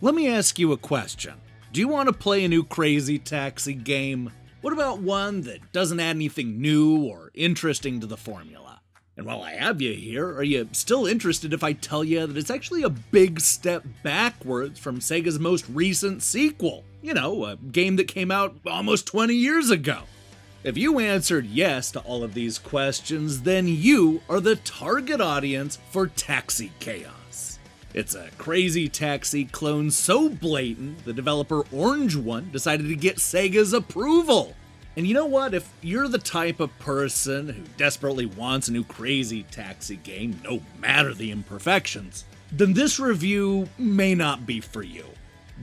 Let me ask you a question. Do you want to play a new Crazy Taxi game? What about one that doesn't add anything new or interesting to the formula? And while I have you here, are you still interested if I tell you that it's actually a big step backwards from Sega's most recent sequel? You know, a game that came out almost 20 years ago. If you answered yes to all of these questions, then you are the target audience for Taxi Chaos. It's a Crazy Taxi clone so blatant, the developer Orange One decided to get Sega's approval. And you know what? If you're the type of person who desperately wants a new Crazy Taxi game, no matter the imperfections, then this review may not be for you.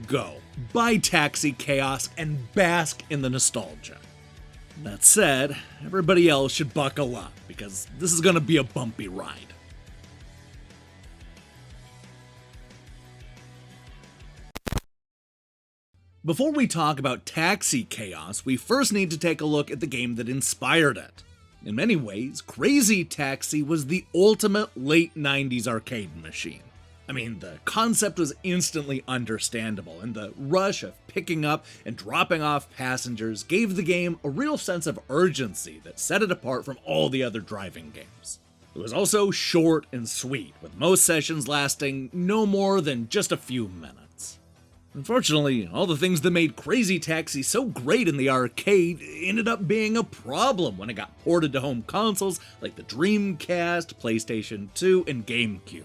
Go, buy Taxi Chaos, and bask in the nostalgia. That said, everybody else should buckle up, because this is going to be a bumpy ride. Before we talk about Taxi Chaos, we first need to take a look at the game that inspired it. In many ways, Crazy Taxi was the ultimate late 90s arcade machine. I mean, the concept was instantly understandable, and the rush of picking up and dropping off passengers gave the game a real sense of urgency that set it apart from all the other driving games. It was also short and sweet, with most sessions lasting no more than just a few minutes. Unfortunately, all the things that made Crazy Taxi so great in the arcade ended up being a problem when it got ported to home consoles like the Dreamcast, PlayStation 2, and GameCube.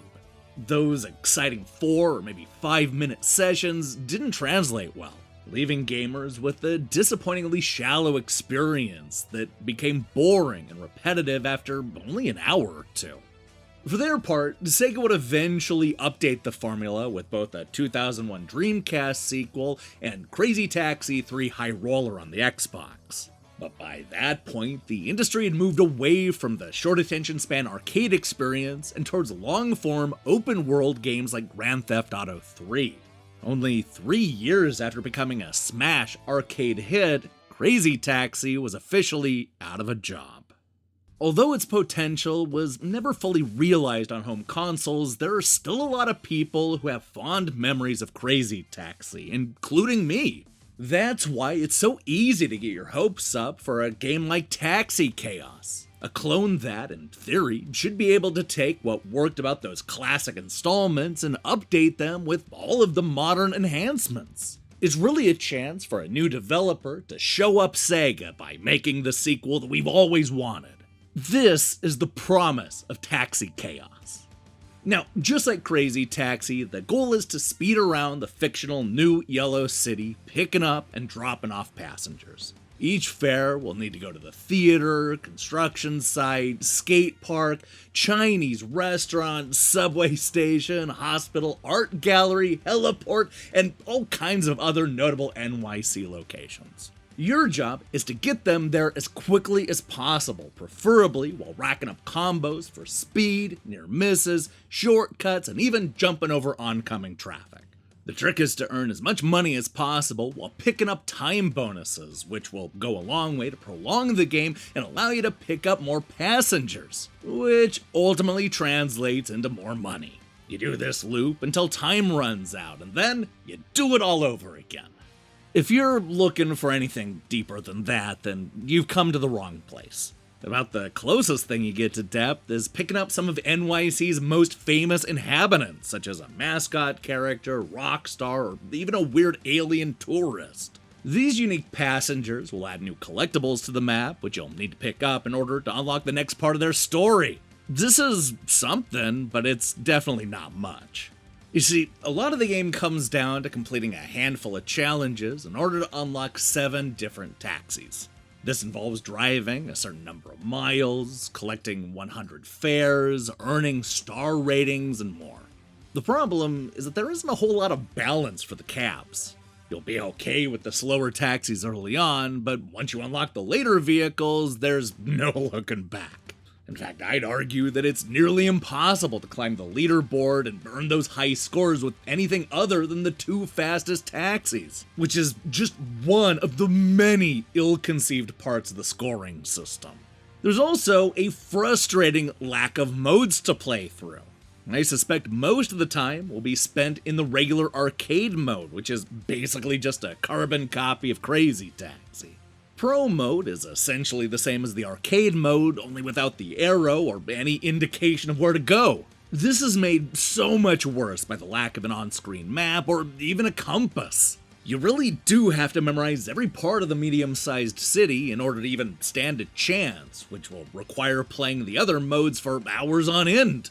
Those exciting 4 or maybe 5-minute sessions didn't translate well, leaving gamers with a disappointingly shallow experience that became boring and repetitive after only an hour or two. For their part, Sega would eventually update the formula with both a 2001 Dreamcast sequel and Crazy Taxi 3 High Roller on the Xbox. But by that point, the industry had moved away from the short attention span arcade experience and towards long-form, open-world games like Grand Theft Auto 3. Only 3 years after becoming a smash arcade hit, Crazy Taxi was officially out of a job. Although its potential was never fully realized on home consoles, there are still a lot of people who have fond memories of Crazy Taxi, including me. That's why it's so easy to get your hopes up for a game like Taxi Chaos, a clone that, in theory, should be able to take what worked about those classic installments and update them with all of the modern enhancements. It's really a chance for a new developer to show up Sega by making the sequel that we've always wanted. This is the promise of Taxi Chaos. Now, just like Crazy Taxi, the goal is to speed around the fictional New Yellow City, picking up and dropping off passengers. Each fare will need to go to the theater, construction site, skate park, Chinese restaurant, subway station, hospital, art gallery, heliport, and all kinds of other notable NYC locations. Your job is to get them there as quickly as possible, preferably while racking up combos for speed, near misses, shortcuts, and even jumping over oncoming traffic. The trick is to earn as much money as possible while picking up time bonuses, which will go a long way to prolong the game and allow you to pick up more passengers, which ultimately translates into more money. You do this loop until time runs out, and then you do it all over again. If you're looking for anything deeper than that, then you've come to the wrong place. About the closest thing you get to depth is picking up some of NYC's most famous inhabitants, such as a mascot character, rock star, or even a weird alien tourist. These unique passengers will add new collectibles to the map, which you'll need to pick up in order to unlock the next part of their story. This is something, but it's definitely not much. You see, a lot of the game comes down to completing a handful of challenges in order to unlock 7 different taxis. This involves driving a certain number of miles, collecting 100 fares, earning star ratings, and more. The problem is that there isn't a whole lot of balance for the cabs. You'll be okay with the slower taxis early on, but once you unlock the later vehicles, there's no looking back. In fact, I'd argue that it's nearly impossible to climb the leaderboard and earn those high scores with anything other than the 2 fastest taxis, which is just one of the many ill-conceived parts of the scoring system. There's also a frustrating lack of modes to play through. I suspect most of the time will be spent in the regular arcade mode, which is basically just a carbon copy of Crazy Taxi. Pro mode is essentially the same as the arcade mode, only without the arrow or any indication of where to go. This is made so much worse by the lack of an on-screen map or even a compass. You really do have to memorize every part of the medium-sized city in order to even stand a chance, which will require playing the other modes for hours on end.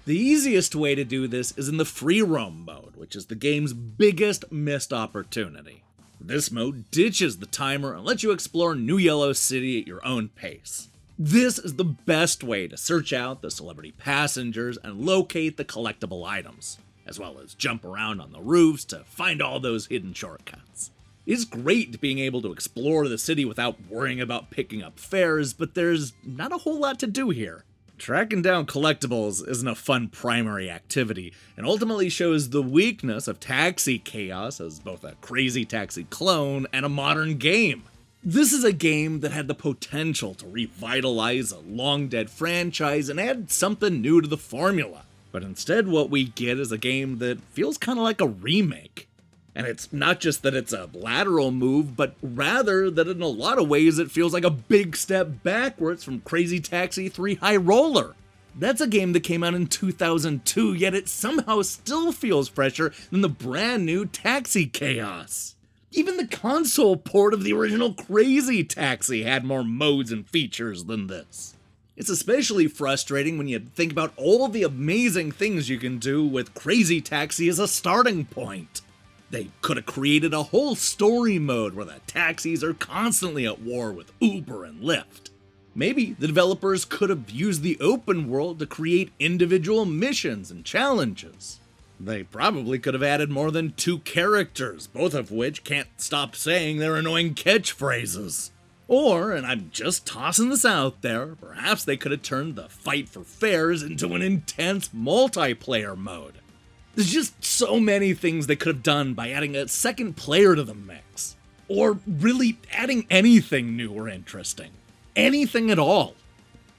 The easiest way to do this is in the free roam mode, which is the game's biggest missed opportunity. This mode ditches the timer and lets you explore New Yellow City at your own pace. This is the best way to search out the celebrity passengers and locate the collectible items, as well as jump around on the roofs to find all those hidden shortcuts. It's great being able to explore the city without worrying about picking up fares, but there's not a whole lot to do here. Tracking down collectibles isn't a fun primary activity, and ultimately shows the weakness of Taxi Chaos as both a Crazy Taxi clone and a modern game. This is a game that had the potential to revitalize a long-dead franchise and add something new to the formula. But instead what we get is a game that feels kind of like a remake. And it's not just that it's a lateral move, but rather that in a lot of ways it feels like a big step backwards from Crazy Taxi 3 High Roller. That's a game that came out in 2002, yet it somehow still feels fresher than the brand new Taxi Chaos. Even the console port of the original Crazy Taxi had more modes and features than this. It's especially frustrating when you think about all the amazing things you can do with Crazy Taxi as a starting point. They could have created a whole story mode where the taxis are constantly at war with Uber and Lyft. Maybe the developers could have used the open world to create individual missions and challenges. They probably could have added more than 2 characters, both of which can't stop saying their annoying catchphrases. Or, and I'm just tossing this out there, perhaps they could have turned the fight for fares into an intense multiplayer mode. There's just so many things they could have done by adding a second player to the mix. Or really adding anything new or interesting. Anything at all.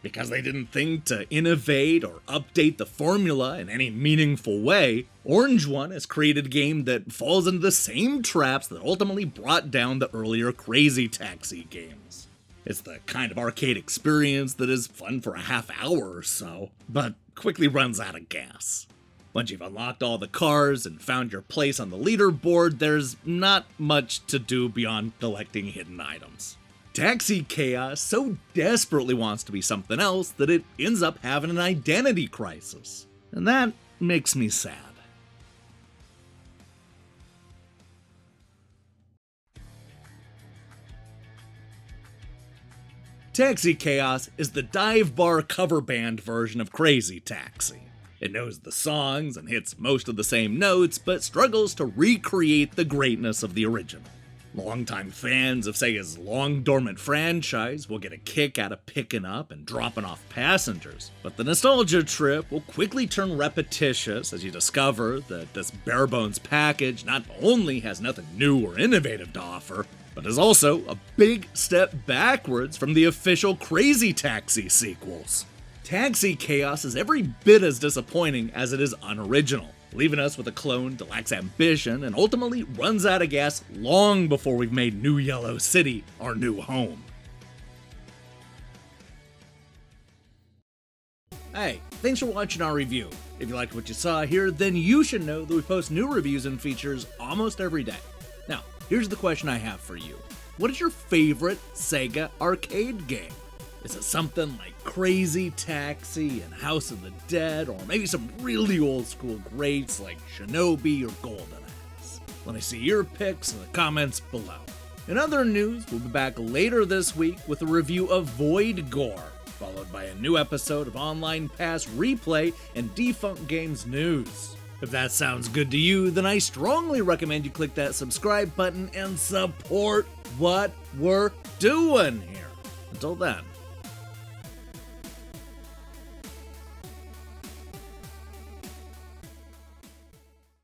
Because they didn't think to innovate or update the formula in any meaningful way, Orange One has created a game that falls into the same traps that ultimately brought down the earlier Crazy Taxi games. It's the kind of arcade experience that is fun for a half hour or so, but quickly runs out of gas. Once you've unlocked all the cars and found your place on the leaderboard, there's not much to do beyond collecting hidden items. Taxi Chaos so desperately wants to be something else that it ends up having an identity crisis. And that makes me sad. Taxi Chaos is the dive bar cover band version of Crazy Taxi. It knows the songs and hits most of the same notes, but struggles to recreate the greatness of the original. Longtime fans of Sega's long-dormant franchise will get a kick out of picking up and dropping off passengers, but the nostalgia trip will quickly turn repetitious as you discover that this barebones package not only has nothing new or innovative to offer, but is also a big step backwards from the official Crazy Taxi sequels. Taxi Chaos is every bit as disappointing as it is unoriginal, leaving us with a clone that lacks ambition and ultimately runs out of gas long before we've made New Yellow City our new home. Hey, thanks for watching our review. If you liked what you saw here, then you should know that we post new reviews and features almost every day. Now, here's the question I have for you. What is your favorite Sega arcade game? Is it something like Crazy Taxi and House of the Dead, or maybe some really old school greats like Shinobi or Golden Axe? Let me see your picks in the comments below. In other news, we'll be back later this week with a review of Void Gore, followed by a new episode of Online Pass Replay and Defunct Games news. If that sounds good to you, then I strongly recommend you click that subscribe button and support what we're doing here. Until then,